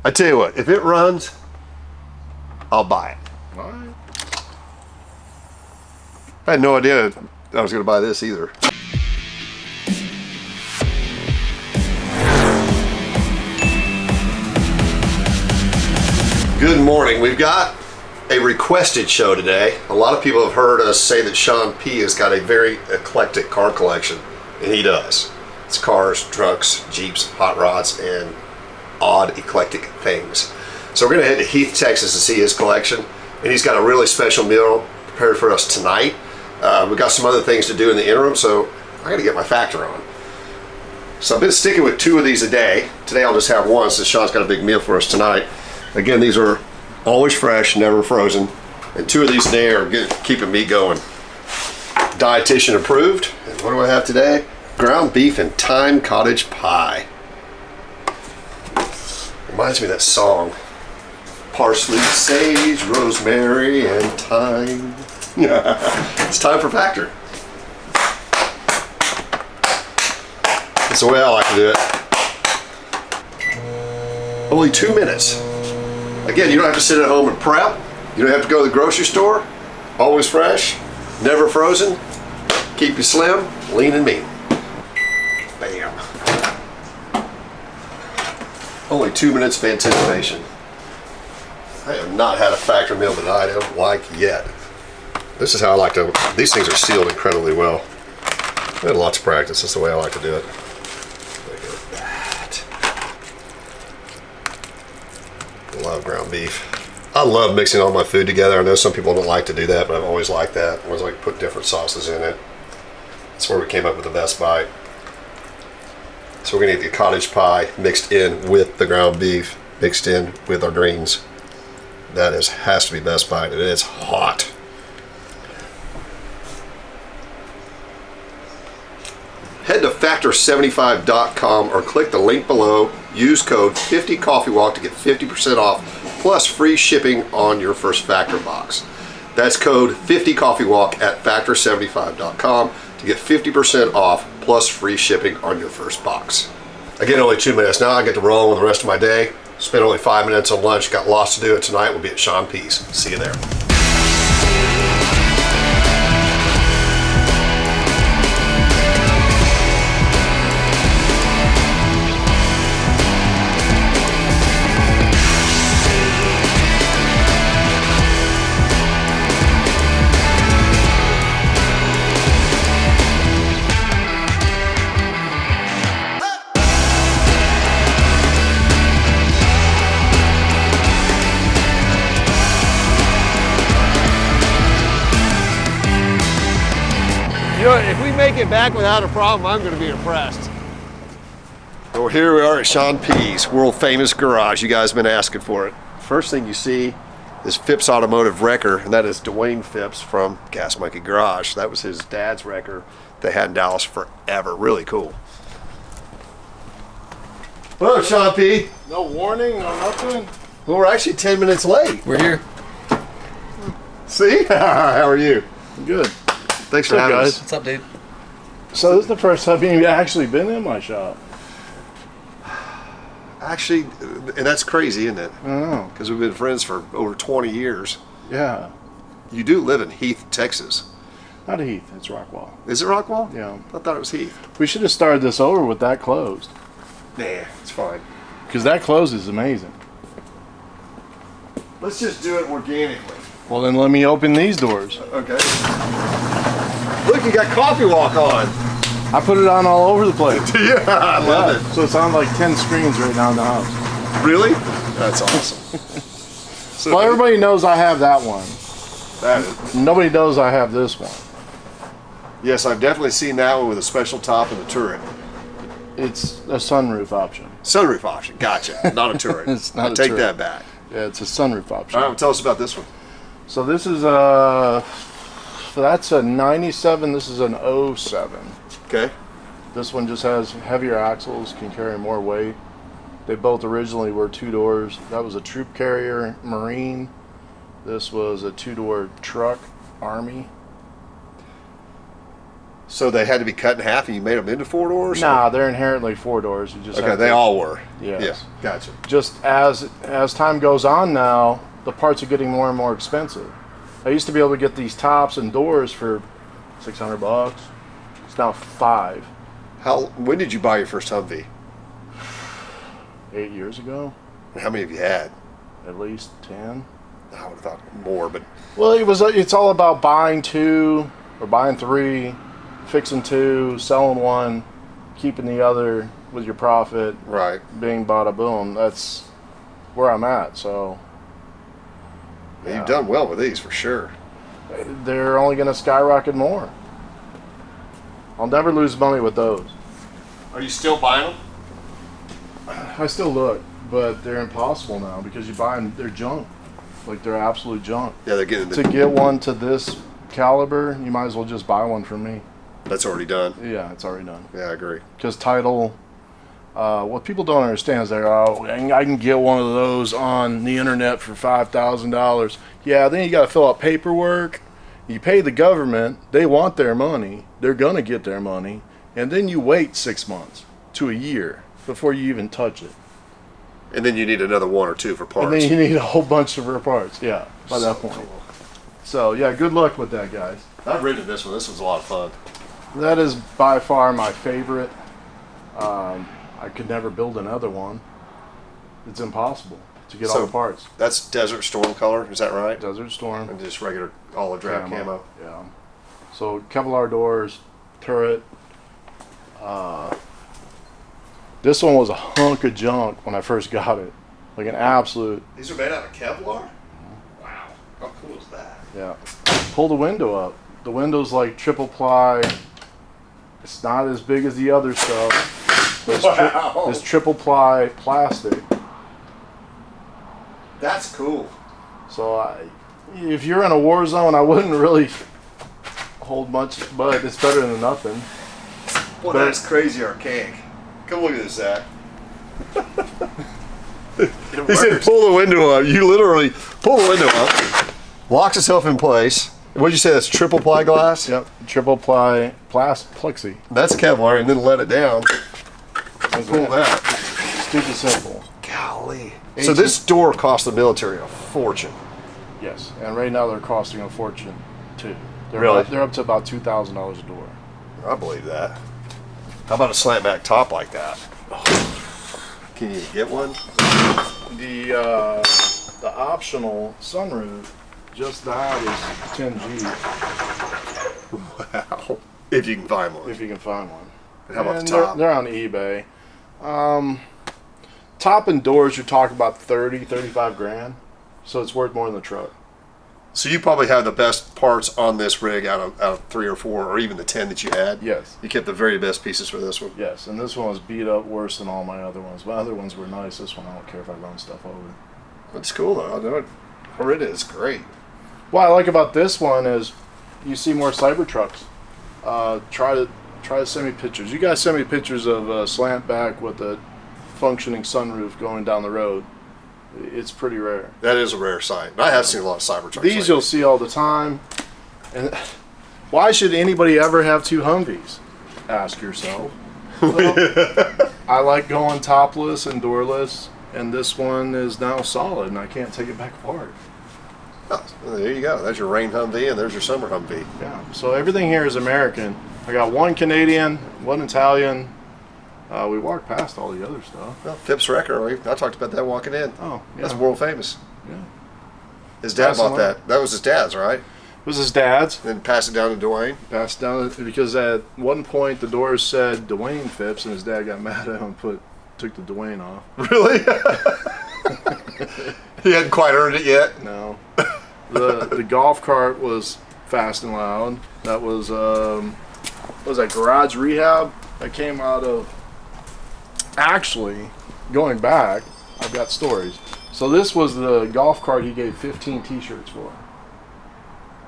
I tell you what, if it runs, I'll buy it. All right. I had no idea I was going to buy this either. Good morning. We've got a requested show today. A lot of people have heard us say that Sean P has got a very eclectic car collection, and he does. It's cars, trucks, Jeeps, hot rods, and odd eclectic things. So we're going to head to Heath, Texas to see his collection, and he's got a really special meal prepared for us tonight. We've got some other things to do in the interim, so I got to get my factor on. So I've been sticking with 2 of these a day. Today I'll just have 1 since Sean's got a big meal for us tonight. Again, these are always fresh, never frozen, and 2 of these a day are keeping me going. Dietitian approved. And what do I have today? Ground beef and thyme cottage pie. Reminds me of that song. Parsley, sage, rosemary, and thyme. It's time for factor. That's the way I like to do it. Only 2 minutes. Again, you don't have to sit at home and prep. You don't have to go to the grocery store. Always fresh, never frozen. Keep you slim, lean and mean. Bam. Only 2 minutes of anticipation. I have not had a factor meal that I don't like yet. This is how I like to, these things are sealed incredibly well. I had lots of practice. That's the way I like to do it. Look at that. I love ground beef. I love mixing all my food together. I know some people don't like to do that, but I've always liked that. I always like to put different sauces in it. That's where we came up with the best bite. So we're gonna get the cottage pie mixed in with the ground beef, mixed in with our greens. That has to be best bite. It is hot. Head to factor75.com or click the link below. Use code 50coffeewalk to get 50% off plus free shipping on your first factor box. That's code 50coffeewalk at factor75.com to get 50% off plus free shipping on your first box. Again, only 2 minutes. Now I get to roll with the rest of my day. Spent only 5 minutes on lunch. Got lots to do tonight. We'll be at Sean P's. See you there. You know, if we make it back without a problem, I'm going to be impressed. So here we are at Sean P's, world famous garage. You guys have been asking for it. First thing you see is Phipps Automotive Wrecker, and that is Dwayne Phipps from Gas Monkey Garage. That was his dad's wrecker they had in Dallas forever. Really cool. Hello, Sean P. No warning, no nothing. Well, we're actually 10 minutes late. We're here. See? How are you? Good. Thanks for having us. What's up, dude? So this is the first time you've actually been in my shop. Actually, and that's crazy, isn't it? I know. Because we've been friends for over 20 years. Yeah. You do live in Heath, Texas. Not Heath, it's Rockwall. Is it Rockwall? Yeah. I thought it was Heath. We should have started this over with that closed. Nah, it's fine. Because that closed is amazing. Let's just do it organically. Well, then let me open these doors. Okay. Look, you got Coffee Walk on. I put it on all over the place. Yeah, I love it. So it's on like 10 screens right now in the house. Really? That's awesome. So Well, everybody knows I have that one. that is, Nobody knows I have this one. yes, I've definitely seen that one with a special top and a turret. It's a sunroof option. Sunroof option. Gotcha. Not a turret. It's not I a take turret. that back. Yeah, it's a sunroof option. All right, well, tell us about this one. So this is that's a 97, this is an 07. Okay. This one just has heavier axles, can carry more weight. They both originally were 2 doors. That was a troop carrier, Marine. This was a 2-door truck, Army. So they had to be cut in half, and you made them into 4 doors? Nah, they're inherently 4 doors. You just Okay, have they to, all were. Yes. Yeah, gotcha. Just as time goes on now, the parts are getting more and more expensive. I used to be able to get these tops and doors for $600. It's now $5. When did you buy your first Humvee? 8 years ago, And how many have you had? at least 10. I would have thought more, but Well, it's all about buying 2 or buying 3, fixing 2, selling 1, keeping the other with your profit, right. being bada boom. That's where I'm at. So Yeah. You've done well with these for sure. they're only going to skyrocket more. I'll never lose money with those. Are you still buying them? I still look, but they're impossible now because you buy them, they're junk. Like, they're absolute junk. Yeah, they're getting To get one to this caliber, you might as well just buy one from me. That's already done. Yeah, it's already done. Yeah, I agree. Because title, what people don't understand is they're, oh, I can get one of those on the internet for $5,000. Yeah, then you got to fill out paperwork. You pay the government. They want their money. They're going to get their money. And then you wait 6 months to a year before you even touch it. And then you need another 1 or 2 for parts. And then you need a whole bunch of parts, yeah, by that point. Cool. So, yeah, good luck with that, guys. I've ridden this one. This one's a lot of fun. That is by far my favorite. I could never build another one. It's impossible to get all the parts. That's Desert Storm color, is that right? Desert Storm. And just regular olive drab camo. Yeah. So Kevlar doors, turret. This one was a hunk of junk when I first got it. Like an absolute. These are made out of Kevlar? Wow. How cool is that? Yeah. Pull the window up. The window's like triple ply. It's not as big as the other stuff. But it's triple ply plastic. That's cool. So if you're in a war zone, I wouldn't really hold much, but it's better than nothing. Well, that's crazy archaic. Come look at this, Zach. He said pull the window up. You literally pull the window up, locks itself in place. What did you say? That's triple ply glass? Yep, triple ply plexi. That's Kevlar, and then let it down. And pull that. Stupid simple. Golly. So this door cost the military a fortune. Yes, and right now they're costing a fortune too. Really? They're up to about $2,000 a door. I believe that. How about a slant back top like that? Can you get one? The optional sunroof, just that is 10G. Wow. If you can find one. If you can find one. And how about And the top? They're on eBay. Top and doors, you're talking about 35 grand. So it's worth more than the truck. So you probably have the best parts on this rig out of 3 or 4, or even the 10 that you had? Yes. You kept the very best pieces for this one? Yes, and this one was beat up worse than all my other ones. My other ones were nice. This one, I don't care if I run stuff over. It's cool though. I know it. It is great. What I like about this one is you see more Cybertrucks. Try to send me pictures. You guys send me pictures of a slant back with a functioning sunroof going down the road. It's pretty rare. That is a rare sight. And I have seen a lot of Cybertrucks. These you'll see all the time. And why should anybody ever have 2 Humvees? Ask yourself. Well, I like going topless and doorless, and this one is now solid, and I can't take it back apart. Oh, well, there you go. There's your rain Humvee, and there's your summer Humvee. Yeah. So everything here is American. I got 1 Canadian, 1 Italian. We walked past all the other stuff. Well, Phipps Wrecker, I talked about that walking in. Oh, yeah. That's world famous. Yeah. His dad Passed bought on. that. That was his dad's, right? It was his dad's. Then passed it down to Dwayne. Passed down because at one point the doors said Dwayne Phipps, and his dad got mad at him and took the Dwayne off. Really? He hadn't quite earned it yet. No. The golf cart was Fast and Loud. That was that Garage Rehab that came out of. Actually, going back, I've got stories. So this was the golf cart he gave 15 T-shirts for.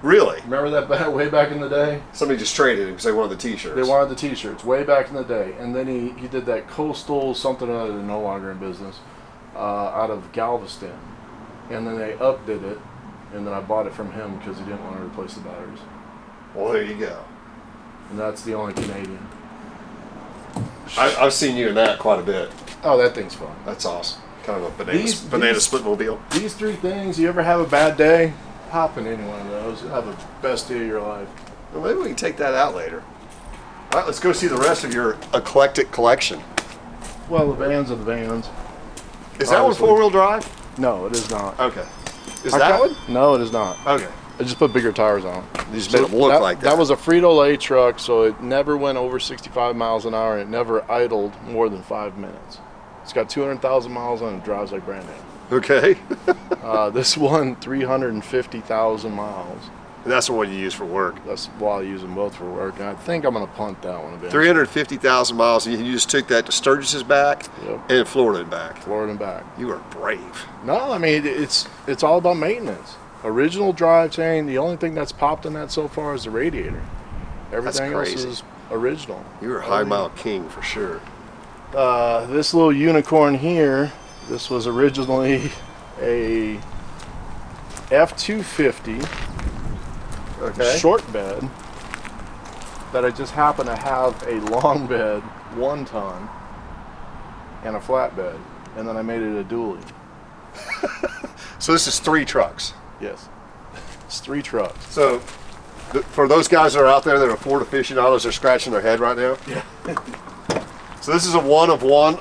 Really? Remember that way back in the day? Somebody just traded it because they wanted the T-shirts. They wanted the T-shirts way back in the day, and then he did that Coastal something or other, no longer in business, out of Galveston, and then they updid it, and then I bought it from him because he didn't want to replace the batteries. Well, there you go. and that's the only Canadian. I've seen you in that quite a bit. Oh, that thing's fun. That's awesome. Kind of a banana split mobile. These three things, you ever have a bad day, hop in any one of those. You'll have the best day of your life. Well, maybe we can take that out later. All right, let's go see the rest of your eclectic collection. Well, the vans are the vans. Is that one four-wheel drive? No, it is not. Okay. Is that one? No, it is not. Okay. I just put bigger tires on it. You just made it look like that. That was a Frito-Lay truck, so it never went over 65 miles an hour, and it never idled more than 5 minutes. It's got 200,000 miles on it and drives like brand new. Okay. This one, 350,000 miles. And that's the one you use for work. That's why I use them both for work, and I think I'm going to punt that one a bit. 350,000 miles, and you just took that to Sturgis's back and Florida and back. Florida and back. You are brave. No, I mean, it's all about maintenance. Original drivetrain, the only thing that's popped in that so far is the radiator. Everything else is original. You're a high mile king for sure. This little unicorn here, this was originally a F-250 short bed that I just happened to have a long bed, 1 ton, and a flat bed, and then I made it a dually. So this is 3 trucks. Yes, it's 3 trucks. So for those guys that are out there that are Ford aficionados, they're scratching their head right now. Yeah. So this is a one of one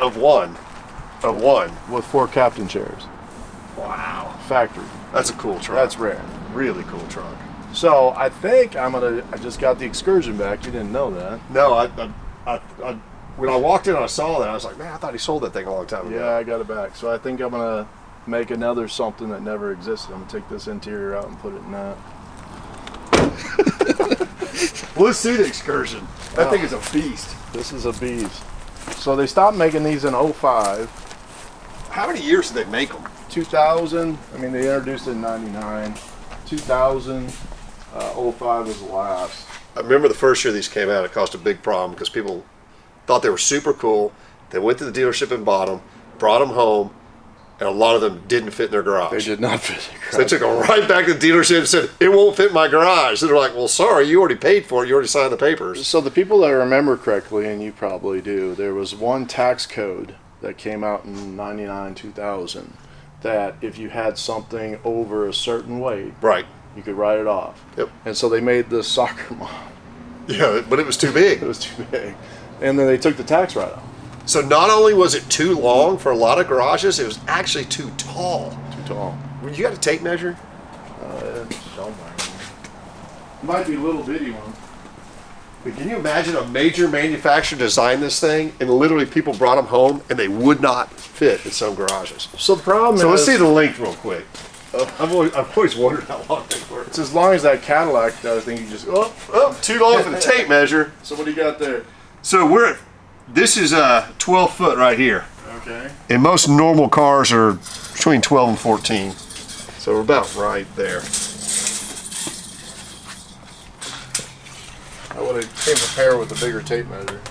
with 4 captain chairs. Wow. Factory. That's a cool truck. That's rare. Really cool truck. So I think I just got the Excursion back. You didn't know that. No, I when I walked in and I saw that, I was like, man, I thought he sold that thing a long time ago. Yeah, I got it back. So I think I'm gonna make another something that never existed. I'm gonna take this interior out and put it in that. Well, let's see the Excursion. That thing is a beast. This is a beast. So they stopped making these in 05. How many years did they make them? 2000. I mean, they introduced it in 99. 2000. 05 was the last. I remember the first year these came out, it caused a big problem because people thought they were super cool. They went to the dealership and bought them, brought them home, and a lot of them didn't fit in their garage. They did not fit in the garage. So they took them right back to the dealership and said, it won't fit in my garage. So they're like, well, sorry, you already paid for it. You already signed the papers. So the people that remember correctly, and you probably do, there was one tax code that came out in 99, 2000, that if you had something over a certain weight, right, you could write it off. Yep. And so they made the soccer mom. Yeah, but it was too big. It was too big. And then they took the tax write-off. So not only was it too long for a lot of garages, it was actually too tall. Too tall. You got a tape measure? Somewhere. Might be a little bitty one. But can you imagine a major manufacturer designed this thing and literally people brought them home and they would not fit in some garages? So the problem So is... let's see the length real quick. I've always wondered how long they were. It's as long as that Cadillac does. I think you just... Too long for the tape measure. So what do you got there? So this is 12 foot right here. Okay. And most normal cars are between 12 and 14. So we're about right there. I would have came prepared with a bigger tape measure.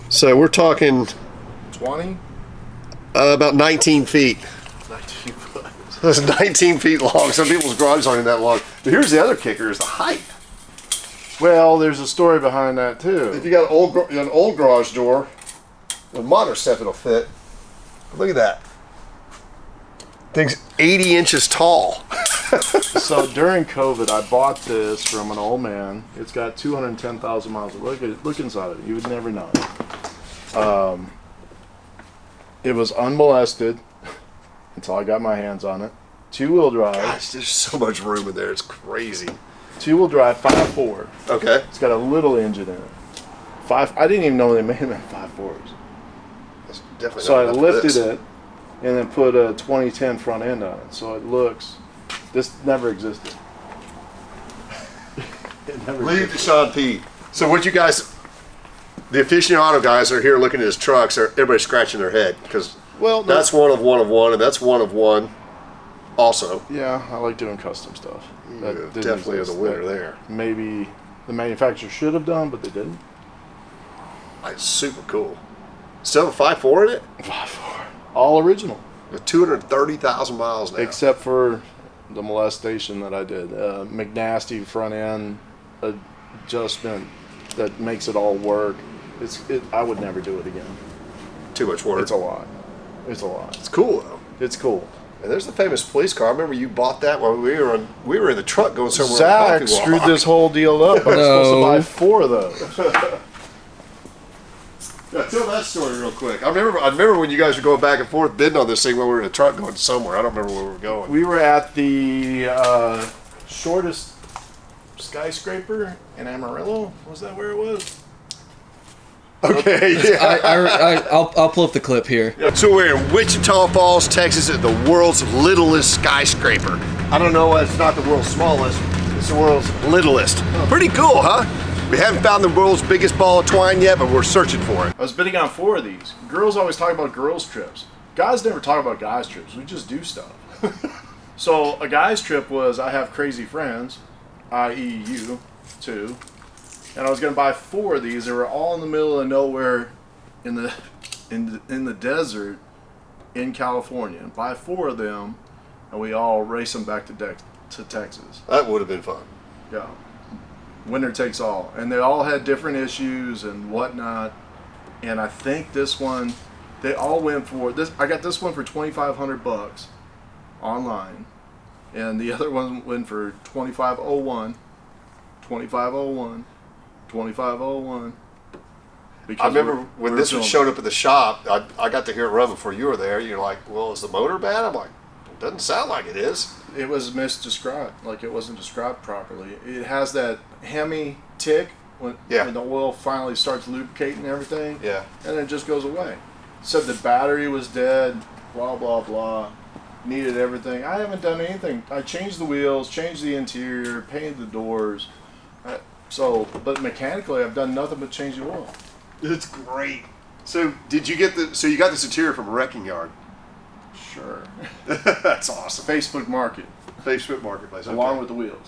So we're talking 20? about 19 feet. 19 foot. That's 19 feet long. Some people's garages aren't even that long. But here's the other kicker: is the height. Well, there's a story behind that too. If you got an old garage door, a modern step it'll fit. Look at that. Thing's 80 inches tall. So during COVID, I bought this from an old man. It's got 210,000 miles. Look inside of it. You would never know. It was unmolested until I got my hands on it. 2-wheel drive. Gosh, there's so much room in there. It's crazy. 2-wheel drive, 5.4. Okay. It's got a little engine in it. I didn't even know they made them at 5.4s. That's definitely So not I enough for lifted this. it and then put a 2010 front end on it. So it looks, this never existed. It never Leave existed. to Sean P. So what you guys, the aficionado guys are here looking at his trucks, everybody's scratching their head because that's one of one, and that's one of one also. Yeah, I like doing custom stuff. That You didn't definitely are the exist. winner That there. Maybe the manufacturer should have done, but they didn't. That's super cool. Still have a 5.4 in it? 5.4. All original. With 230,000 miles now. Except for the molestation that I did. McNasty front end adjustment that makes it all work. I would never do it again. Too much work. It's a lot. It's a lot. It's cool though. It's cool. And there's the famous police car. I remember you bought that when we were in the truck going somewhere. Zach screwed this whole deal up. I was supposed to buy 4 of those. Yeah, tell that story real quick. I remember when you guys were going back and forth bidding on this thing when we were in a truck going somewhere. I don't remember where we were going. We were at the shortest skyscraper in Amarillo. Was that where it was? Okay, yeah. I'll pull up the clip here. So we're in Wichita Falls, Texas, at the world's littlest skyscraper. I don't know, it's not the world's smallest, it's the world's littlest. Pretty cool, huh? We haven't found the world's biggest ball of twine yet, but we're searching for it. I was bidding on 4 of these. Girls always talk about girls' trips. Guys never talk about guys' trips. We just do stuff. So a guy's trip was I have crazy friends, i.e. you, 2. And I was going to buy 4 of these. They were all in the middle of nowhere in the desert in California. And buy 4 of them, and we all race them back to Texas. That would have been fun. Yeah. Winner takes all. And they all had different issues and whatnot. And I think this one, they all went for this. I got this one for $2,500 online. And the other one went for $2,501. $2,501. $2,501. I remember when this one showed up at the shop, I got to hear it run before you were there. You're like, well, is the motor bad? I'm like, it doesn't sound like it is. It was misdescribed. Like, it wasn't described properly. It has that Hemi tick when the oil finally starts lubricating everything. Yeah. And then it just goes away. Said the battery was dead, blah, blah, blah. Needed everything. I haven't done anything. I changed the wheels, changed the interior, painted the doors. But mechanically, I've done nothing but change the oil. It's great. So you got this interior from a wrecking yard? Sure. That's awesome. Facebook Marketplace. Along with the wheels.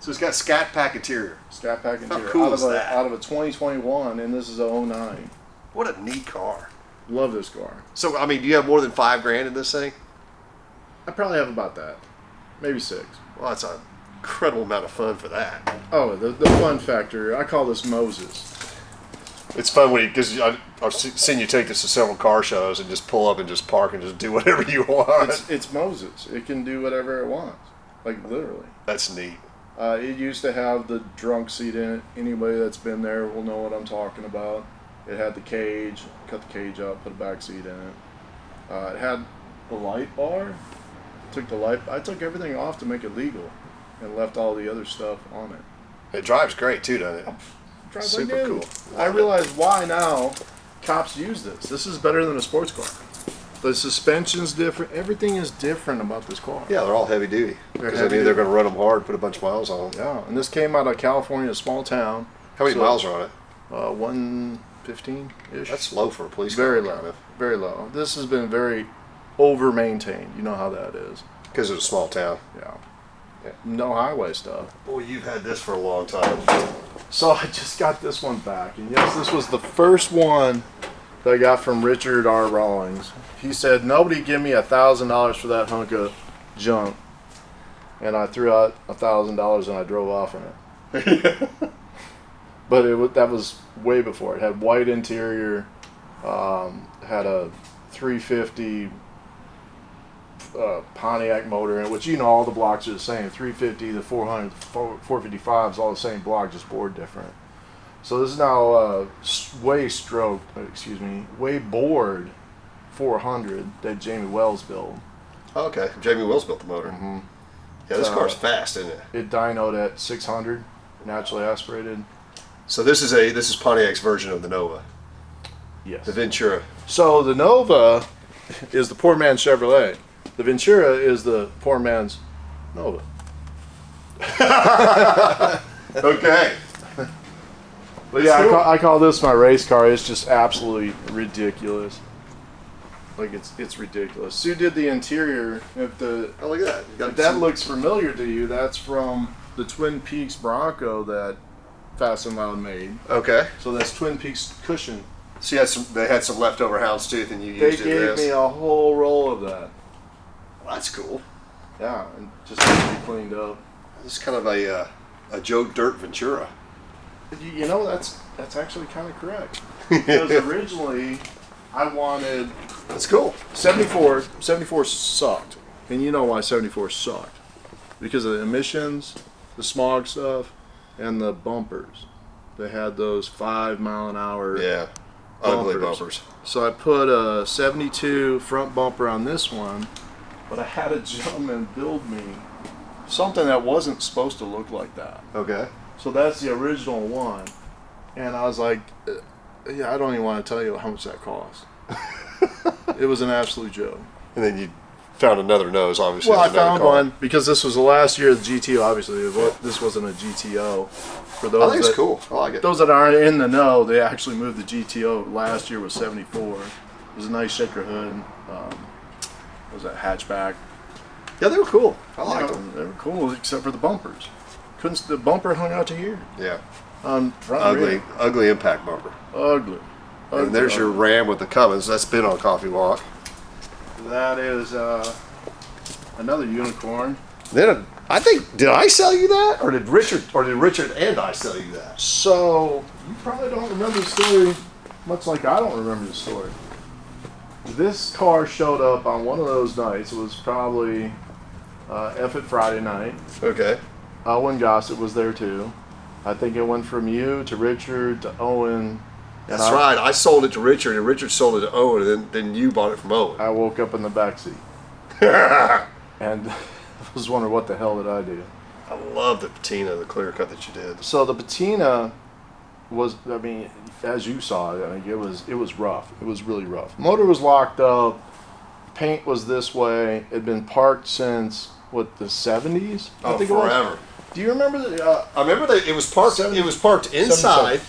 So it's got Scat Pack interior. Scat Pack interior. How cool is that? Out of a 2021, and this is a 09. What a neat car. Love this car. So, I mean, do you have more than $5,000 in this thing? I probably have about that. Maybe 6. Well, that's an incredible amount of fun for that. Oh, the fun factor. I call this Moses. It's fun because I've seen you take this to several car shows and just pull up and just park and just do whatever you want. It's Moses. It can do whatever it wants. Like, literally. That's neat. It used to have the drunk seat in it. Anybody that's been there will know what I'm talking about. It had the cage. Cut the cage out, put a back seat in it. It had the light bar. I took everything off to make it legal and left all the other stuff on it. It drives great too, doesn't it? Drives Super like new. cool. I realize why now cops use this. This is better than a sports car. The suspension's different. Everything is different about this car. Yeah, they're all heavy duty. Because I mean, they're going to run them hard, put a bunch of miles on them. Yeah, and this came out of California, a small town. How many miles are on it? 115-ish. That's low for a police car. Very low. Very low. This has been very over-maintained. You know how that is. Because it's a small town. Yeah. No highway stuff. Boy, you've had this for a long time. So I just got this one back. And yes, this was the first one that I got from Richard R. Rawlings. He said, nobody give me $1,000 for that hunk of junk. And I threw out $1,000 and I drove off in it. But that was way before. It had white interior, had a 350 Pontiac motor in it, which, you know, all the blocks are the same. 350, the 400, 455 is all the same block, just bored different. So this is now way bored 400 that Jamie Wells built. Oh, okay. Jamie Wells built the motor. Mm-hmm. Yeah, this car's fast, isn't it? It dynoed at 600, naturally aspirated. So this is Pontiac's version of the Nova. Yes. The Ventura. So the Nova is the poor man's Chevrolet. The Ventura is the poor man's Nova. Okay. But yeah, I call this my race car. It's just absolutely ridiculous. Like, it's ridiculous. Sue did the interior. Look at that. If that looks familiar to you, that's from the Twin Peaks Bronco that Fast and Loud made. Okay. So that's Twin Peaks cushion. So they had some leftover houndstooth and you They used it gave me a whole roll of that. Well, that's cool. Yeah, and just needs to be cleaned up. It's kind of a Joe Dirt Ventura. You know, that's That's actually kind of correct. Because originally, I wanted That's cool. 74. 74 sucked, and you know why 74 sucked? Because of the emissions, the smog stuff, and the bumpers. They had those 5 mile an hour. Yeah, ugly bumpers. So I put a 72 front bumper on this one, but I had a gentleman build me something that wasn't supposed to look like that. Okay. So that's the original one. And I was like, yeah, I don't even want to tell you how much that cost. It was an absolute joke. And then you found another nose, obviously. Well, I another found car. one because this was the last year of the GTO. Obviously, this wasn't a GTO. For those I think it's cool. I like it. Those that aren't in the know, they actually moved the GTO. Last year was 74. It was a nice shaker hood. What was that, hatchback? Yeah, they were cool. I liked them. They were cool, except for the bumpers. The bumper hung out to here. Yeah. Front rear. Ugly impact bumper. Ugly. And there's your Ram with the Cummins. That's been on Coffee Walk. That is another unicorn. Then I think, did I sell you that, or did Richard and I sell you that? So you probably don't remember the story, much like I don't remember the story. This car showed up on one of those nights. It was probably F it Friday night. Okay. Owen Gossett was there too. I think it went from you to Richard to Owen. That's right. I sold it to Richard, and Richard sold it to Owen, and then you bought it from Owen. I woke up in the backseat. And I was wondering, what the hell did I do? I love the patina, the clear cut that you did. So the patina was, I mean, as you saw it, I mean, it was rough. It was really rough. Motor was locked up. Paint was this way. It had been parked since, what, the 70s? Oh, forever. Do you remember the? I remember that it was parked. It was parked inside.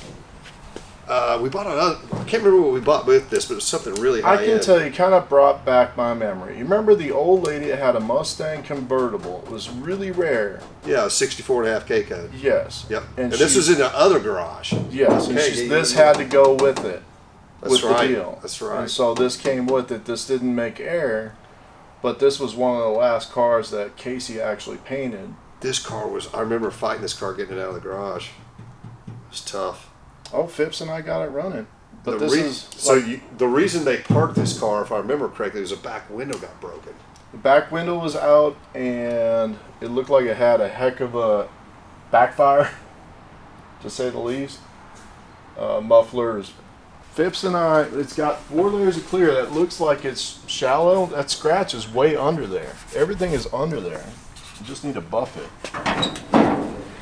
We bought another. I can't remember what we bought with this, but it was something really high I can tell you, kind of brought back my memory. You remember the old lady that had a Mustang convertible? It was really rare. Yeah, 64.5 K code. Yes. Yep. And this was in the other garage. Yes. And this had to go with it. That's with right. The deal. That's right. And so this came with it. This didn't make air, but this was one of the last cars that Casey actually painted. This car was. I remember fighting this car, getting it out of the garage. It was tough. Oh, Phipps and I got it running. But the reason they parked this car, if I remember correctly, was a back window got broken. The back window was out, and it looked like it had a heck of a backfire, to say the least. Mufflers. Phipps and I, it's got 4 layers of clear. That looks like it's shallow. That scratch is way under there. Everything is under there. You just need to buff it.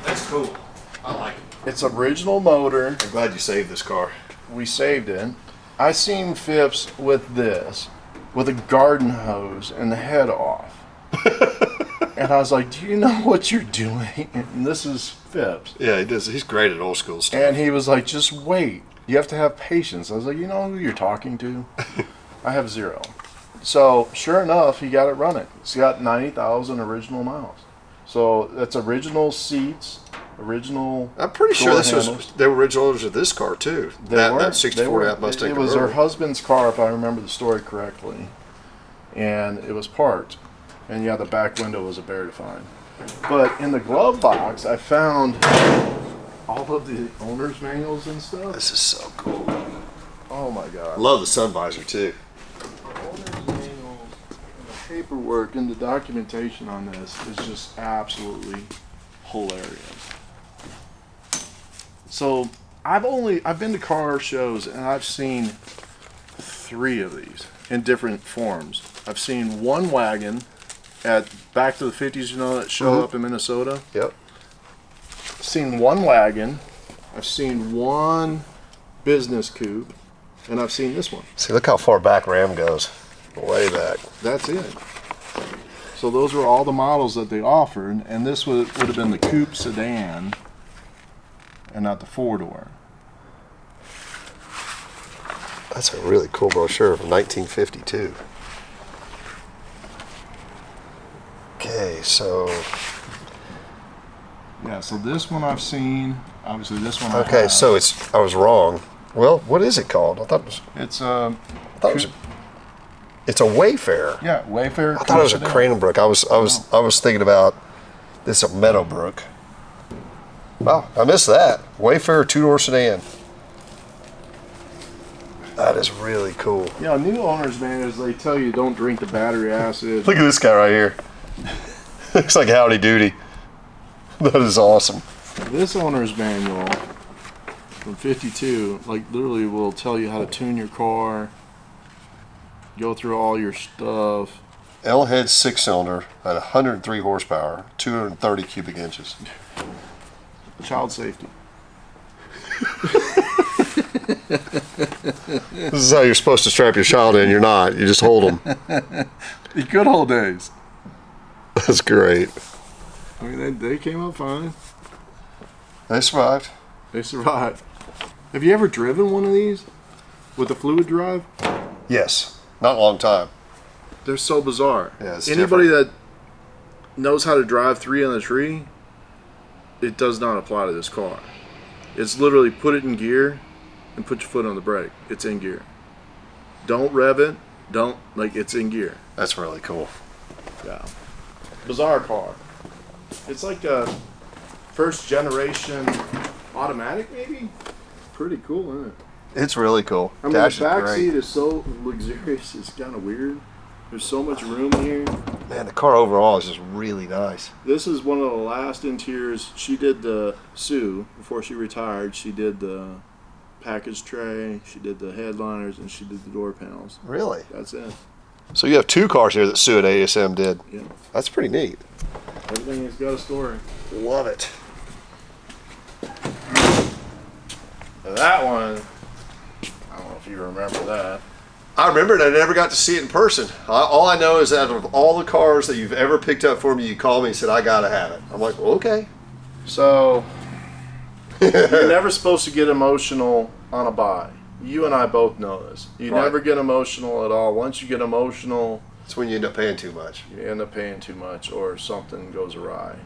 That's cool. I like it. It's original motor. I'm glad you saved this car. We saved it. I seen Phipps with this, with a garden hose and the head off. And I was like, do you know what you're doing? And this is Phipps. Yeah, he does. He's great at old school stuff. And he was like, just wait. You have to have patience. I was like, you know who you're talking to? I have 0. So, sure enough, he got it running. It's got 90,000 original miles. So, that's original seats. Original. I'm pretty sure handles. they were original owners of this car too. That 64.5 Mustang. It was her husband's car, if I remember the story correctly, and it was parked. And yeah, the back window was a bear to find. But in the glove box, I found all of the owner's manuals and stuff. This is so cool. Oh my god! Love the sun visor too. Owner's manuals and the paperwork and the documentation on this is just absolutely hilarious. So I've been to car shows and I've seen 3 of these in different forms. I've seen one wagon at Back to the 50s, you know, that show up in Minnesota. Yep. I've seen one wagon. I've seen one business coupe, and I've seen this one. See, look how far back Ram goes. Way back. That's it. So those were all the models that they offered, and this would have been the coupe sedan and not the 4-door. That's a really cool brochure from 1952. Okay, so... Yeah, so this one I've seen. Obviously this one I Okay, have. so I was wrong. Well, what is it called? I thought it was... It's It's a Wayfarer. Yeah, Wayfarer. I thought it was a Cranbrook. I was thinking about this at Meadowbrook. Wow, I missed that. Wayfarer 2-door sedan. That is really cool. Yeah, new owners, man, is they tell you don't drink the battery acid. Look at this guy right here. Looks like Howdy Doody. That is awesome. This owner's manual from 52, like literally will tell you how to tune your car, go through all your stuff. L-head 6-cylinder at 103 horsepower, 230 cubic inches. Child safety. This is how you're supposed to strap your child in. You're not. You just hold them. The good old days. That's great. I mean, they came up fine. They survived. They survived. Have you ever driven one of these with a fluid drive? Yes. Not a long time. They're so bizarre. Yeah, it's Anybody that knows how to drive 3 on the tree, it does not apply to this car. It's literally put it in gear and put your foot on the brake. It's in gear. Don't rev it. It's in gear. That's really cool. Yeah. Bizarre car. It's like a first generation automatic, maybe? Pretty cool, isn't it? It's really cool. I mean, Dash the back is great. seat is so luxurious, it's kind of weird. There's so much room here. Man, the car overall is just really nice. This is one of the last interiors. She did the Sue, before she retired, she did the package tray, she did the headliners, and she did the door panels. Really? That's it. So you have 2 cars here that Sue at ASM did. Yeah. That's pretty neat. Everything has got a story. Love it. That one, I don't know if you remember that. I remember it. I never got to see it in person. All I know is that out of all the cars that you've ever picked up for me, you called me and said, I got to have it. I'm like, well, okay. So, you're never supposed to get emotional on a buy. You and I both know this. You Right. never get emotional at all. Once you get emotional, It's when you end up paying too much. you end up paying too much or something goes awry.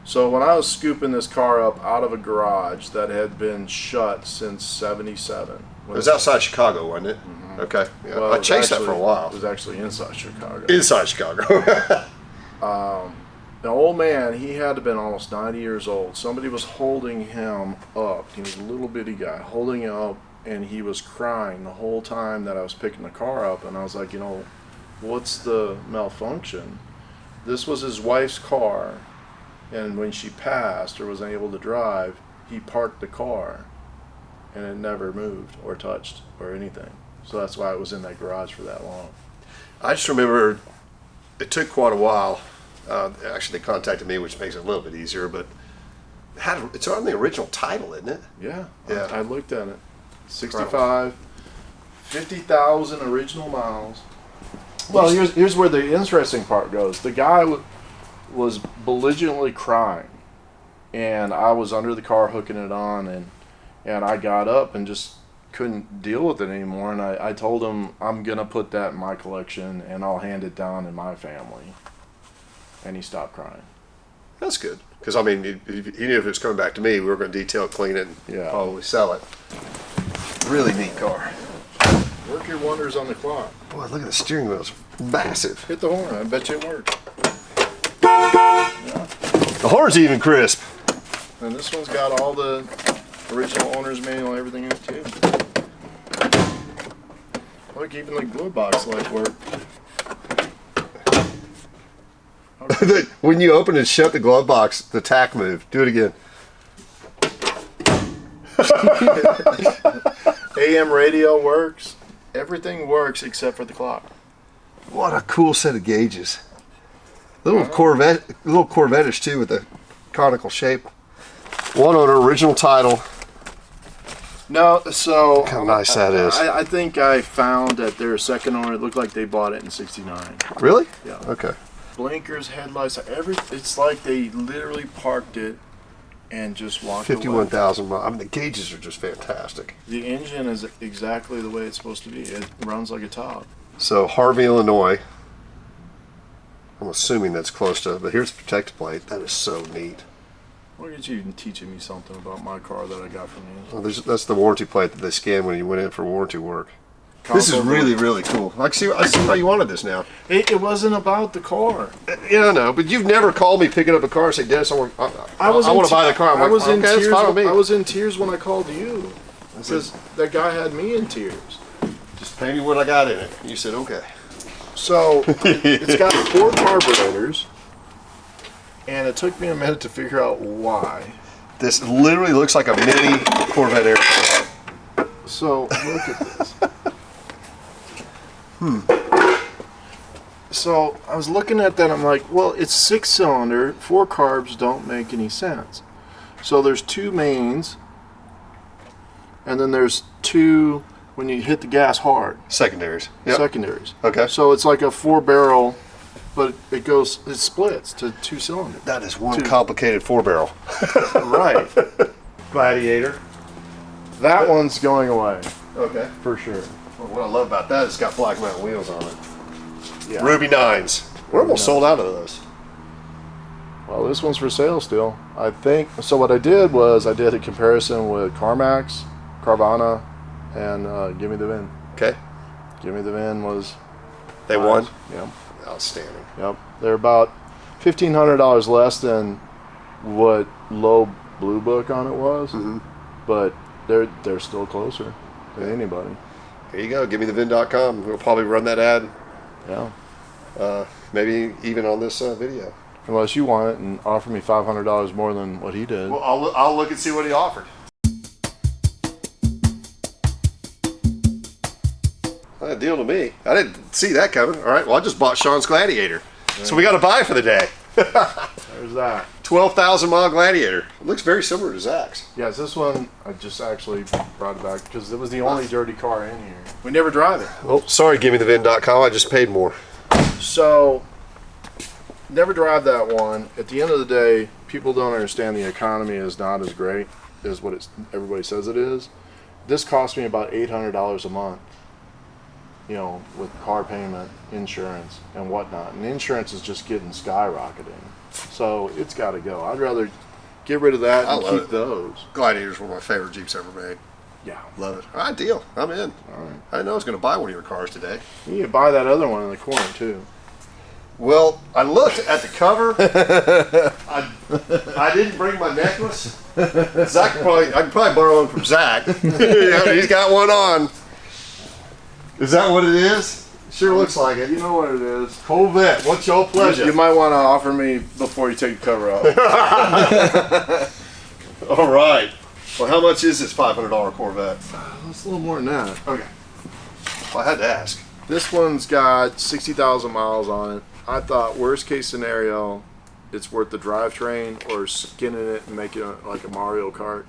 So when I was scooping this car up out of a garage that had been shut since '77. It was outside Chicago, wasn't it? Mm-hmm. Okay. Yeah. Well, I chased that for a It while. was actually inside Chicago. Inside Chicago. The old man, he had to have been almost 90 years old. Somebody was holding him up. He was a little bitty guy, holding him up, and he was crying the whole time that I was picking the car up. And I was like, what's the malfunction? This was his wife's car, and when she passed or was unable to drive, he parked the car, and it never moved or touched or anything. So that's why it was in that garage for that long. I just remember it took quite a while. Actually, they contacted me, which makes it a little bit easier, but it's on the original title, isn't it? Yeah, Yeah. I looked at it. 65, 50,000 original miles. Well, here's where the interesting part goes. The guy was belligerently crying, and I was under the car hooking it on, and I got up and just couldn't deal with it anymore. And I told him, I'm gonna put that in my collection, and I'll hand it down in my family. And he stopped crying. That's good. Because, I mean, he knew if it was coming back to me, we were going to detail it, clean it, and Yeah. probably sell it. Really neat car. Work your wonders on the clock. Boy, look at the steering wheel. It's massive. Hit the horn. I bet you it worked. The horn's even crisp. And this one's got all the original owner's manual, everything in it too. Look, even the glove box light worked. When you open and shut the glove box, the tack moved. Do it again. AM radio works. Everything works except for the clock. What a cool set of gauges. Little Corvette-ish too, with the conical shape. One owner, original title. No, so Look how nice that is. I think I found that their second owner, it looked like they bought it in '69. Really? Yeah. Okay. Blinkers, headlights, it's like they literally parked it and just walked away. 51,000 miles. I mean, the gauges are just fantastic. The engine is exactly the way it's supposed to be. It runs like a top. So, Harvey, Illinois. I'm assuming that's close to, but here's the protective plate. That is so neat. Look at you teaching me something about my car that I got from you. Well, that's the warranty plate that they scanned when you went in for warranty work. This is really, really cool. I see how you wanted this now. It wasn't about the car. Yeah, I know, but you've never called me picking up a car and say, Dennis, I want to buy the car. I'm I like, was in okay, that's tears. fine with me. I was in tears when I called you because that guy had me in tears. Just pay me what I got in it. You said okay. So it's got 4 carburetors, and it took me a minute to figure out why. This literally looks like a mini Corvette airplane. So look at this. So I was looking at that. I'm like, well, it's 6-cylinder. 4 carbs don't make any sense. So there's 2 mains, and then there's 2 when you hit the gas hard. Secondaries. Yep. Secondaries. Okay. So it's like a 4-barrel, but it splits to 2 cylinders. That is one complicated 4-barrel. Right. Gladiator. That one's going away Okay. for sure. Well, what I love about that is it's got black mountain wheels on it. Yeah. Ruby 9s. We're almost sold out of those. Well, this one's for sale still, I think. So what I did was I did a comparison with CarMax, Carvana, and Give Me the VIN. Okay. Give Me the VIN was... They won? Yep. Outstanding. Yep. They're about $1,500 less than what Low Blue Book on it was, but they're still closer than anybody. Here you go. GiveMeTheVin.com. We'll probably run that ad. Yeah. Maybe even on this video. Unless you want it and offer me $500 more than what he did. Well, I'll look and see what he offered. A deal to me. I didn't see that coming. All right. Well, I just bought Sean's Gladiator, so we got to buy for the day. There's that. 12,000 mile Gladiator. It looks very similar to Zach's. Yes, this one I just actually brought it back because it was the only dirty car in here. We never drive it. Oh, sorry, GiveMeTheVin.com. I just paid more. So, never drive that one. At the end of the day, people don't understand the economy is not as great as what everybody says it is. This cost me about $800 a month, you know, with car payment, insurance, and whatnot. And insurance is just getting skyrocketing. So, it's got to go. I'd rather get rid of that and keep those. Gladiator's one of my favorite Jeeps ever made. Yeah. Love it. All right, deal. I'm in. All right. I didn't know I was going to buy one of your cars today. You need to buy that other one in the corner, too. Well, I looked at the cover. I didn't bring my necklace. I can probably borrow one from Zach. Yeah, he's got one on. Is that what it is? Sure looks like it. You know what it is. Corvette. What's your pleasure? You might want to offer me before you take the cover off. All right. Well, how much is this $500 Corvette? It's a little more than that. Okay. Well, I had to ask. This one's got 60,000 miles on it. I thought worst case scenario, it's worth the drivetrain or skinning it and making it like a Mario Kart.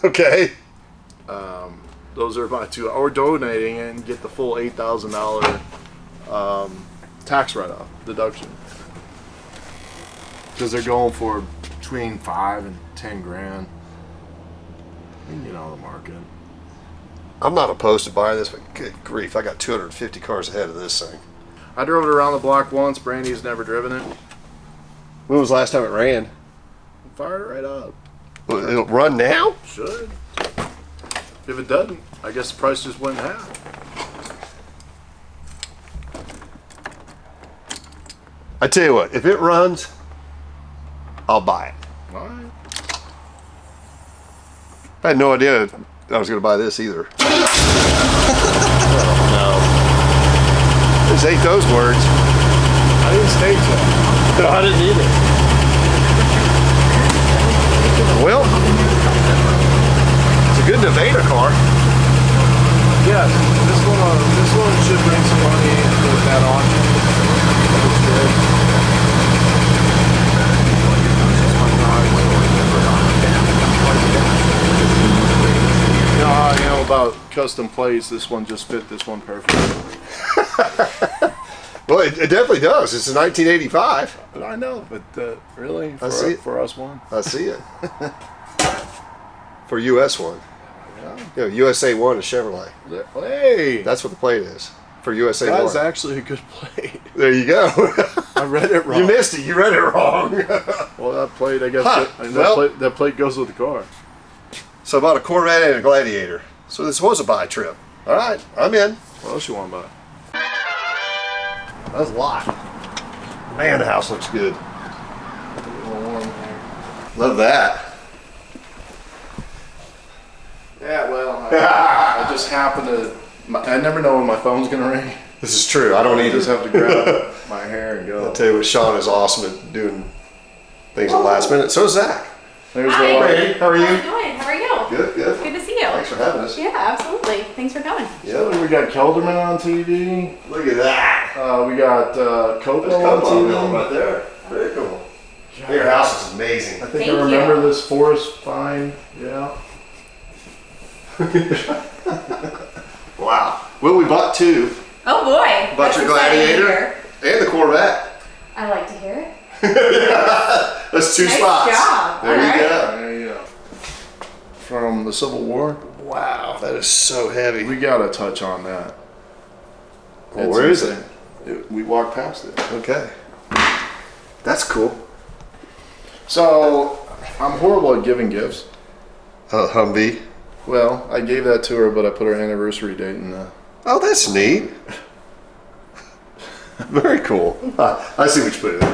Okay. Those are my 2. Or donating it and get the full $8,000 tax write-off deduction. Because they're going for between 5 and 10 grand. You know the market. I'm not opposed to buying this, but good grief, I got 250 cars ahead of this thing. I drove it around the block once. Brandy's never driven it. When was the last time it ran? Fired it right up. Well, it'll run now? Should. If it doesn't, I guess the price just went in half. I tell you what, if it runs, I'll buy it. All right. I had no idea I was going to buy this either. Oh, no. Just ate those words. I didn't state that. No, I didn't either. Well, it's a good Nevada car. Yes, this one should bring some money with that auction. Looks good. You know how I am about custom plates. This one just fit this one perfectly. Well, it definitely does. It's a 1985. But I know, but really, I see it. for us one. I see it. For US one. Yeah. USA one is Chevrolet. Hey! That's what the plate is. For USA That is one. actually a good plate. There you go. I read it wrong. You missed it. You read it wrong. Well, that plate, I guess, Huh. that plate goes with the car. So I bought a Corvette and a Gladiator. So this was a buy trip. All right, I'm in. What else you want to buy? That's a lot. Man, the house looks good. A little warm in here. Love that. Yeah, well, I just happened to I never know when my phone's gonna ring. This is true. I don't I either. just have to grab my hair and go. I'll tell you what, Sean is awesome at doing things at the last minute. So is Zach. There's Hi. the Hey, how are you? How's it going? How are you? Good, good. Good to see you. Thanks for having us. Yeah, absolutely. Thanks for coming. So we got Kelderman on TV. Look at that. We got Coco There's on Coco TV. right there. Very cool. Your house is amazing. I think Thank I remember you. this forest fine. Yeah. Wow. Well, we bought two. Oh boy. Bought That's your exciting to Gladiator hear. and the Corvette. I like to hear it. That's two Nice spots. job. There All you right. go. There you go. From the Civil War. Wow, that is so heavy. We gotta touch on that. Well, It's where is insane. We walked past it. Okay. That's cool. So I'm horrible at giving gifts. Humvee. Well, I gave that to her, but I put her anniversary date in the. Oh, that's neat. Very cool. I see what you put it in.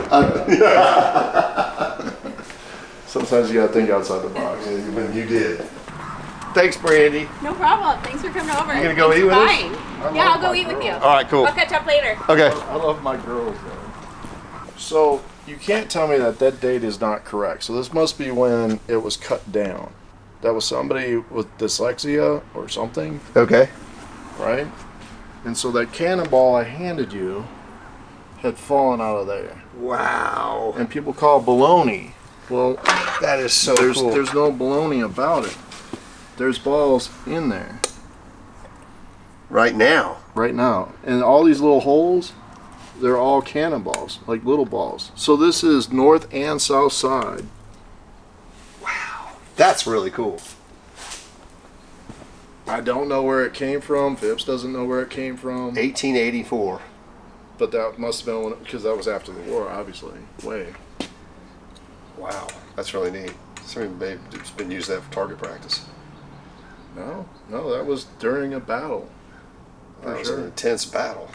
Sometimes you gotta think outside the box. You did. Thanks, Brandy. No problem. Thanks for coming over. You gonna go eat with us? Fine. Yeah, I'll go eat with you. All right, cool. I'll catch up later. Okay. I love my girls though. So you can't tell me that date is not correct. So this must be when it was cut down. That was somebody with dyslexia or something, Okay. right? And so that cannonball I handed you had fallen out of there. Wow. And people call it baloney. Well, That is so cool. there's no baloney about it. There's balls in there Right now. right now. And all these little holes, they're all cannonballs, like little balls. So this is north and south side. That's really cool. I don't know where it came from. Phipps doesn't know where it came from. 1884. But that must have been because that was after the war, obviously. Way. Wow. That's really neat. Somebody may have just been using that for target practice. No, that was during a battle. That was an intense battle.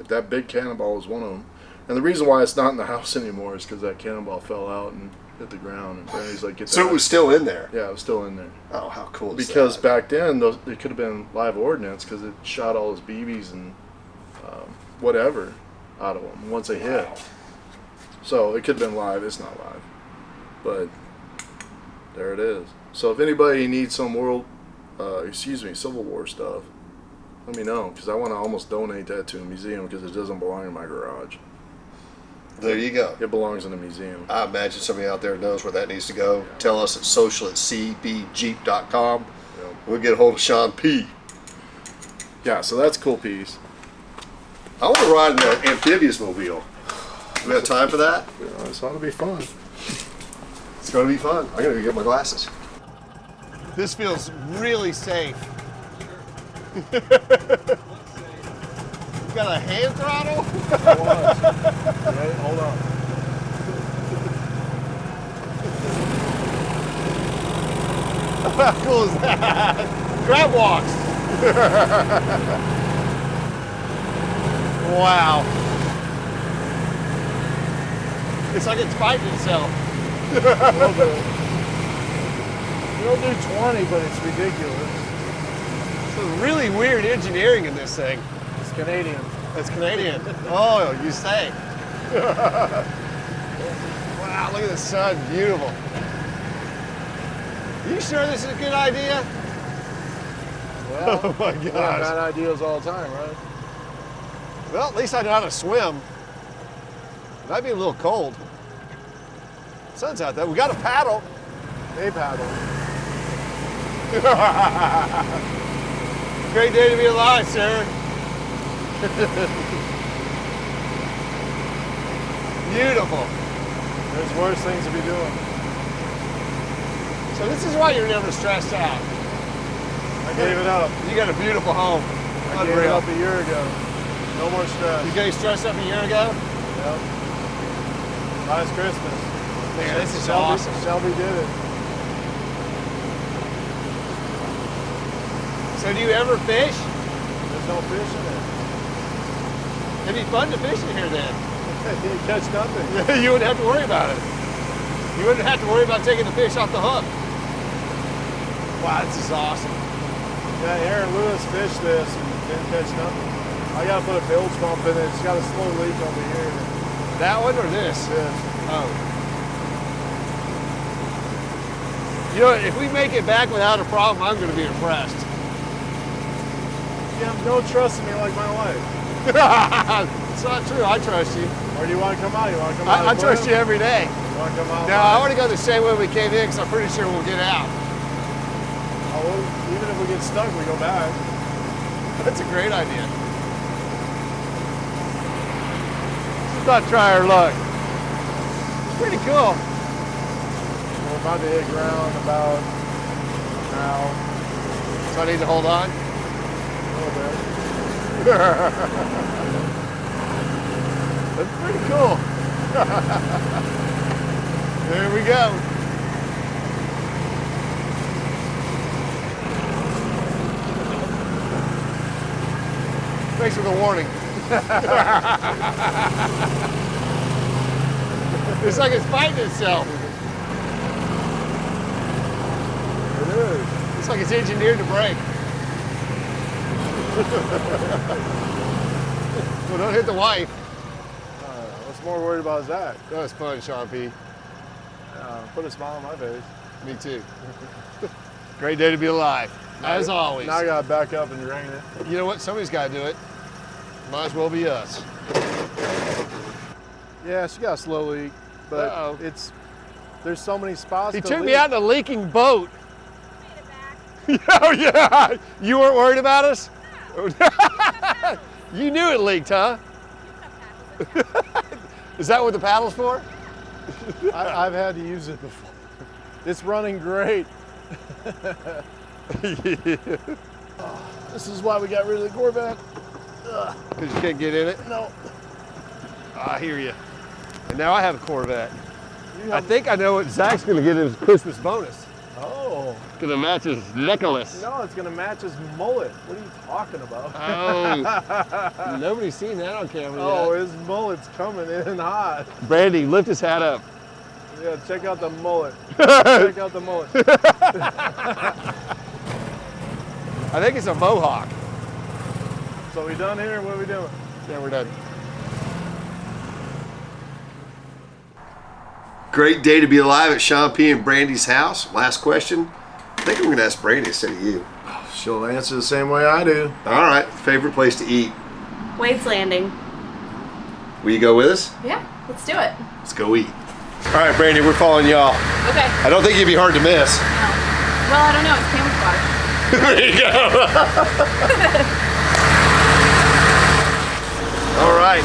That big cannonball was one of them. And the reason why it's not in the house anymore is because that cannonball fell out and hit the ground. And Brandy's like, get So that. it was still in there. Yeah, it was still in there. Oh, how cool is Because that? back then, it could have been live ordnance because it shot all his BBs and whatever out of them once they hit. So it could have been live. It's not live. But there it is. So if anybody needs some Civil War stuff, let me know because I want to almost donate that to a museum because it doesn't belong in my garage. There you go. It belongs in a museum. I imagine somebody out there knows where that needs to go. Tell us at social@cbjeep.com. Yep. We'll get a hold of Sean P. Yeah, so that's a cool piece. I want to ride in the amphibious mobile. We have time for that? This ought to be fun. It's going to be fun. I'm going to go get my glasses. This feels really safe. Got a hand throttle? Right, hold on. How cool is that? Grab walks. Wow. It's like it's fighting itself. We'll do 20, but it's ridiculous. There's really weird engineering in this thing. It's Canadian. It's Canadian. Oh, you say. Wow, look at the sun. Beautiful. You sure this is a good idea? Well, Oh my we have gosh. bad ideas all the time, right? Well, at least I know how to swim. It might be a little cold. Sun's out there. We got a paddle. They paddle. Great day to be alive, sir. Beautiful. There's worse things to be doing. So this is why you're never stressed out. I gave it up. You got a beautiful home. I gave it up a year ago. No more stress. You getting stressed up a year ago? Yep. Last Christmas. Man, this is Shelby, awesome. Shelby did it. So do you ever fish? There's no fish in it. It'd be fun to fish in here then. You catch nothing. You wouldn't have to worry about it. You wouldn't have to worry about taking the fish off the hook. Wow, this is awesome. Yeah, Aaron Lewis fished this and didn't catch nothing. I gotta put a bilge pump in it. It's got a slow leak over here. That one or this? This. Oh. You know, if we make it back without a problem, I'm going to be impressed. You have no trust in me like my wife. It's not true. I trust you. Or do you want to come out? You want to come out? I trust you every day. You want to come out? No, I want to go the same way we came in because I'm pretty sure we'll get out. Oh, well, even if we get stuck, we go back. That's a great idea. Let's not try our luck. It's pretty cool. We're about to hit ground about now. So I need to hold on. A little bit. That's pretty cool. There we go. Thanks for the warning. It's like it's fighting itself. It is. It's like it's engineered to break. Well, don't hit the wife. What's more worried about is that? That was fun, Sean P. Put a smile on my face. Me too. Great day to be alive, as always. Now I gotta back up and drain it. You know what? Somebody's got to do it. Might as well be us. Yeah, she got a slow leak, but Uh-oh. there's so many spots. He to took me leak. out in a leaking boat. Oh yeah, you weren't worried about us? You knew it leaked, huh? Is that what the paddle's for? I've had to use it before. It's running great. This is why we got rid of the Corvette. Because you can't get in it? No. I hear you. And now I have a Corvette. You I have- think I know what Zach's going to get as Christmas bonus. Oh. Going to match his necklace. No, it's gonna match his mullet. What are you talking about? Oh, nobody's seen that on camera Oh, yet. his mullet's coming in hot. Brandy, lift his hat up. Yeah, check out the mullet. Check out the mullet. I think it's a mohawk. So we done here? What are we doing? Yeah, we're done. Great day to be alive at Sean P. and Brandy's house. Last question. I think I'm going to ask Brandy instead of you. She'll answer the same way I do. All right. Favorite place to eat? Wade's Landing. Will you go with us? Yeah, let's do it. Let's go eat. All right, Brandy, we're following y'all. Okay. I don't think you'd be hard to miss. No. Well, I don't know. It's camouflage. There you go. All right.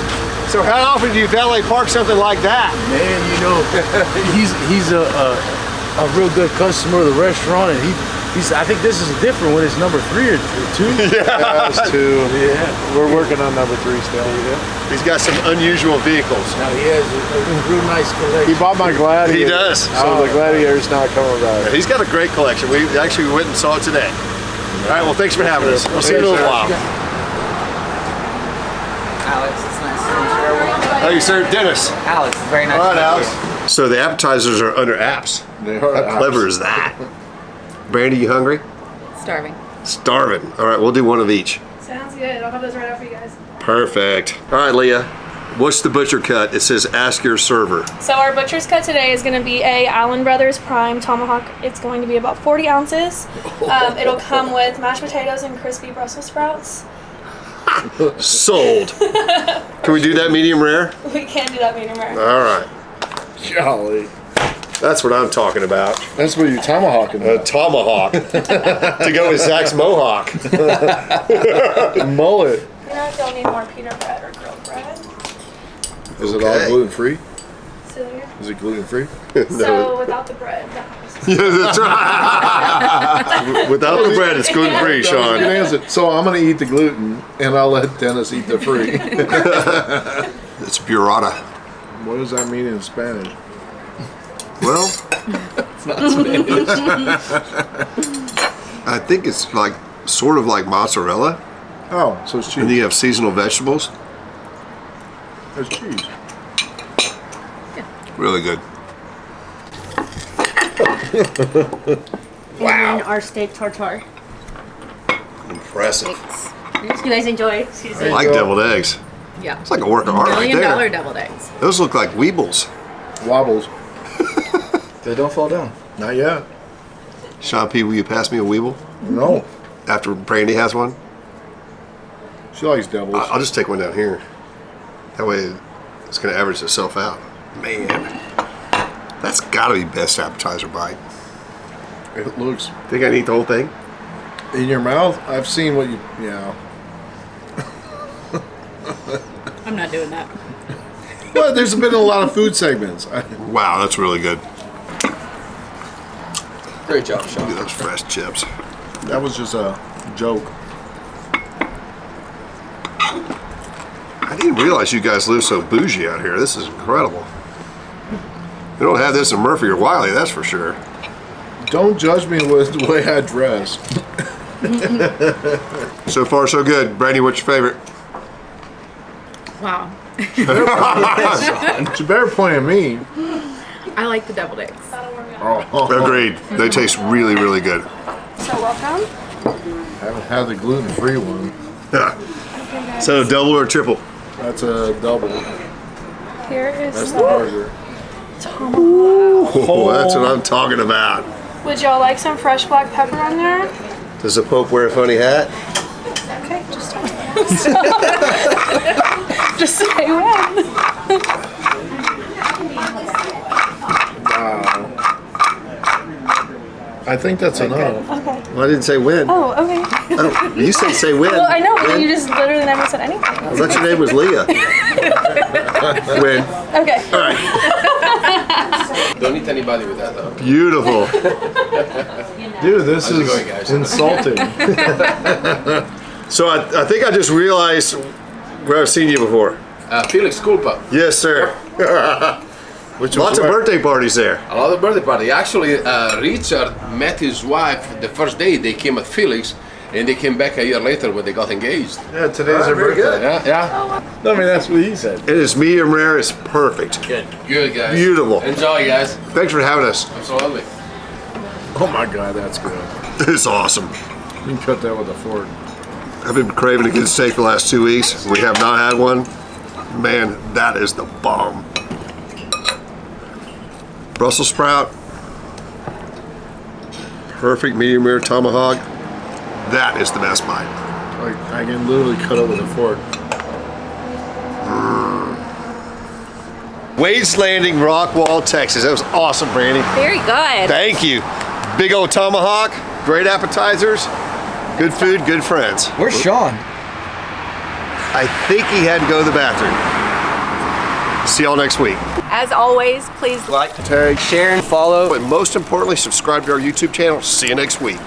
So how often do you valet park something like that? Man, you know, he's a real good customer of the restaurant, and he's. I think this is different when it's number 3 or 2. Yeah, that's 2. Yeah, We're working on number 3 still. He's got some unusual vehicles. now he has a real nice collection. He bought my Gladiator. He does. So the Gladiator's not coming back. He's got a great collection. We actually went and saw it today. All right, well, thanks for having us. We'll see you in a little while. Alex, it's nice to meet you. How you, sir? Dennis. Alex, it's very nice All right, to meet Alex. you. So the appetizers are under apps. They are How clever is that? Brandy, you hungry? Starving. Starving. All right, we'll do one of each. Sounds good. I'll have those right out for you guys. Perfect. All right, Leah. What's the butcher cut? It says ask your server. So our butcher's cut today is going to be a Allen Brothers Prime Tomahawk. It's going to be about 40 ounces. It'll come with mashed potatoes and crispy Brussels sprouts. Sold. Can we do that medium rare? We can do that medium rare. All right. Golly. That's what I'm talking about. That's what you're tomahawking A tomahawk. To go with Zach's mohawk. mullet. You know if you'll need more pita bread or grilled bread. Is it all Okay. gluten free? So, there. Is it gluten free? So without the bread, that was Yeah, that's right. Without the bread, it's gluten free, Sean. So I'm gonna eat the gluten, and I'll let Dennis eat the free. It's burrata. What does that mean in Spanish? Well, I think it's like sort of like mozzarella, Oh, so it's and cheese. you have seasonal vegetables. It's cheese. Really good. And then our steak tartare. Impressive. Thanks. You guys enjoy. I like deviled eggs. Yeah. It's like a work of art right $1 million there. deviled eggs. Those look like Weebles. Wobbles. They don't fall down. Not yet. Sean P, will you pass me a Weeble No. after Brandy has one? She likes devils. I'll just take one down here. That way it's going to average itself out. Man, that's got to be best appetizer bite. It looks Think I can eat the whole thing? in your mouth. I've seen what you. Yeah. I'm not doing that. Well, there's been a lot of food segments. Wow, that's really good. Great job, Look Sean. at those fresh chips. That was just a joke. I didn't realize you guys live so bougie out here. This is incredible. We don't have this in Murphy or Wylie, that's for sure. Don't judge me with the way I dress. So far, so good. Brandy, what's your favorite? Wow. You better point at me. I like the deviled eggs. Oh, Agreed. They taste really, really good. So welcome. I haven't had the gluten-free one. So double or triple? That's a double. Here is That's the the burger. Oh, that's what I'm talking about. Would y'all like some fresh black pepper on there? Does the Pope wear a funny hat? Okay, just tell me. Just say when. Wow. I think that's enough. Okay. Well, I didn't say when. Oh, okay. Oh, you said say when. Well, I know, but When? you just literally never said anything. I thought your name was Leah. When? Okay. All right. Don't eat anybody with that, though. Beautiful. Dude, this How's it is going, guys? insulting. So I think I just realized where I've seen you before. Felix Culpa. Yes, sir. Which Lots of where? birthday parties there. A lot of birthday party. Actually, Richard met his wife the first day they came at Felix, and they came back a year later when they got engaged. Yeah, today's her very birthday. good. Yeah, yeah. I mean, that's what he said. It is medium rare. It's perfect. Good, guys. Beautiful. Enjoy, guys. Thanks for having us. Absolutely. Oh my God, that's good. It's awesome. You can cut that with a fork. I've been craving a good steak the last 2 weeks. We have not had one. Man, that is the bomb. Brussels sprout. Perfect medium rare tomahawk. That is the best bite. Like, I can literally cut it with a fork. Wade's Landing, Rockwall, Texas. That was awesome, Brandy. Very good. Thank you. Big old tomahawk, great appetizers, good food, good friends. Where's Sean? I think he had to go to the bathroom. See y'all next week. As always, please Like, tag, Share and follow. but most importantly, subscribe to our YouTube channel. See you next week.